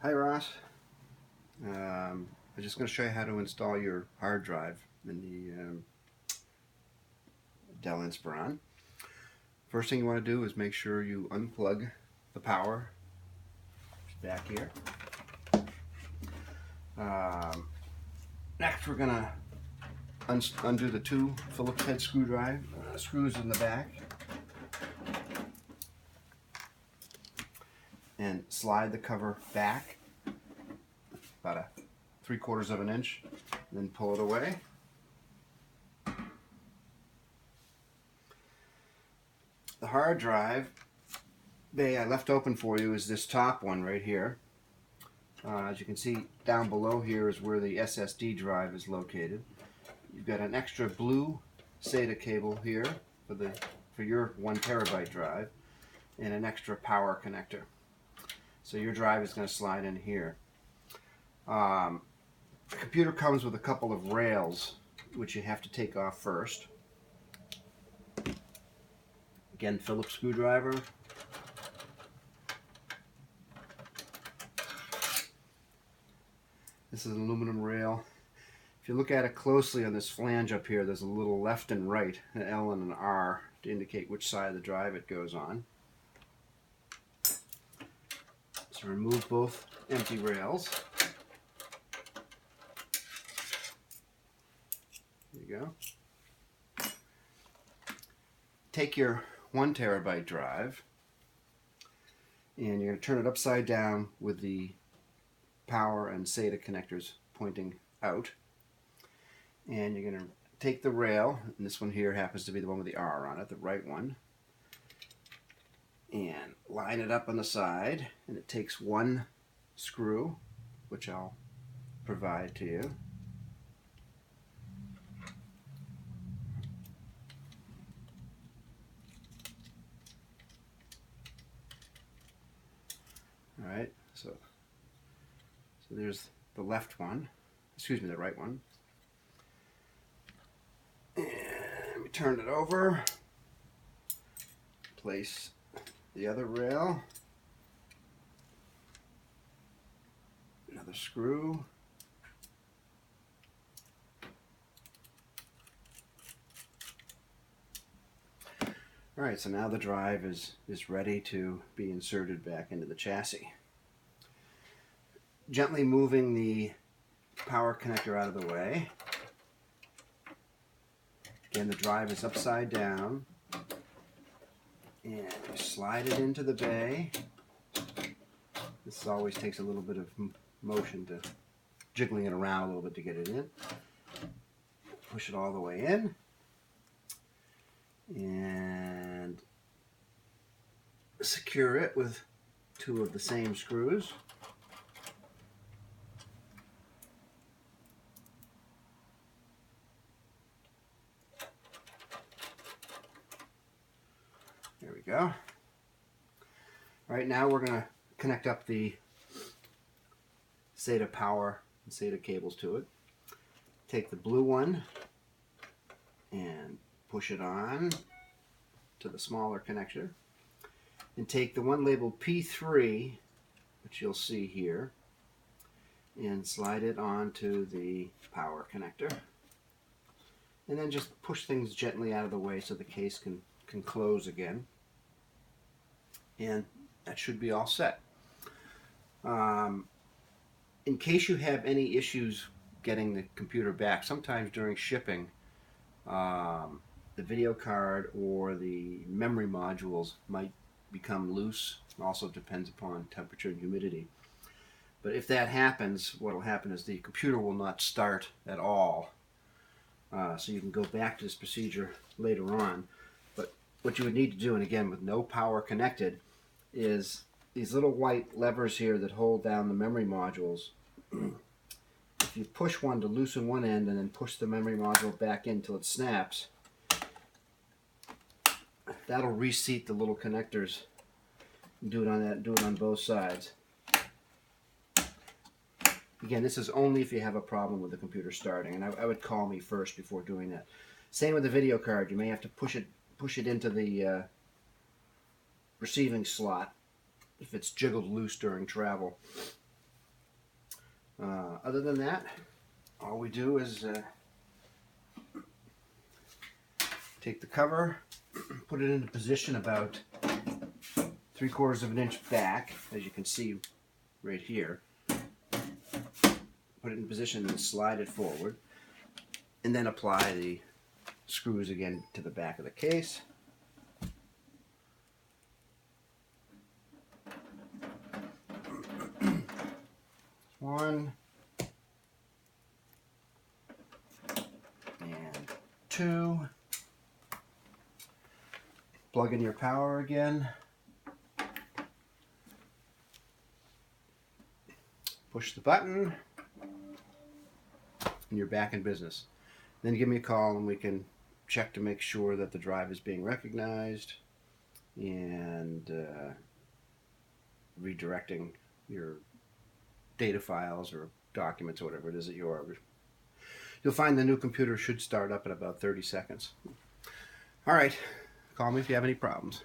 Hi Ross. I'm just going to show you how to install your hard drive in the Dell Inspiron. First thing you want to do is make sure you unplug the power back here. Next we're going to undo the two Phillips head screws in the back and slide the cover back about a 3/4 of an inch, and then pull it away. The hard drive bay I left open for you is this top one right here. As you can see, down below here is where the SSD drive is located. You've got an extra blue SATA cable here for your 1 terabyte drive, and an extra power connector. So your drive is going to slide in here. The computer comes with a couple of rails which you have to take off first. Again, Phillips screwdriver. This is an aluminum rail. If you look at it closely on this flange up here, there's a little left and right, an L and an R, to indicate which side of the drive it goes on. So remove both empty rails. There you go. Take your 1 terabyte drive, and you're going to turn it upside down with the power and SATA connectors pointing out. And you're going to take the rail, and this one here happens to be the one with the R on it, the right one, and line it up on the side. And it takes one screw, which I'll provide to you. Alright, so there's the left one, excuse me, the right one. And we turn it over, place the other rail, another screw, alright, so now the drive is ready to be inserted back into the chassis. Gently moving the power connector out of the way. Again, the drive is upside down, and you slide it into the bay. This always takes a little bit of motion, to jiggling it around a little bit to get it in. Push it all the way in, and secure it with 2 of the same screws. There we go. Right now we're going to connect up the SATA power and SATA cables to it. Take the blue one and push it on to the smaller connector. And take the one labeled P3, which you'll see here, and slide it onto the power connector. And then just push things gently out of the way so the case can close again, and that should be all set. In case you have any issues getting the computer back, sometimes during shipping, the video card or the memory modules might become loose. It also depends upon temperature and humidity. But if that happens, what will happen is the computer will not start at all. So you can go back to this procedure later on. What you would need to do, and again with no power connected, is these little white levers here that hold down the memory modules. If you push one to loosen one end and then push the memory module back in until it snaps, that'll reseat the little connectors. Do it on both sides. Again, this is only if you have a problem with the computer starting, and I would call me first before doing that. Same with the video card. You may have to push it into the receiving slot if it's jiggled loose during travel. Other than that, all we do is take the cover, put it into position about 3/4 of an inch back, as you can see right here. Put it in position and slide it forward, and then apply the screws again to the back of the case. One and two. Plug in your power again. Push the button, and you're back in business. Then give me a call and we can check to make sure that the drive is being recognized and redirecting your data files or documents or whatever it is that you are. You'll find the new computer should start up in about 30 seconds. All right, call me if you have any problems.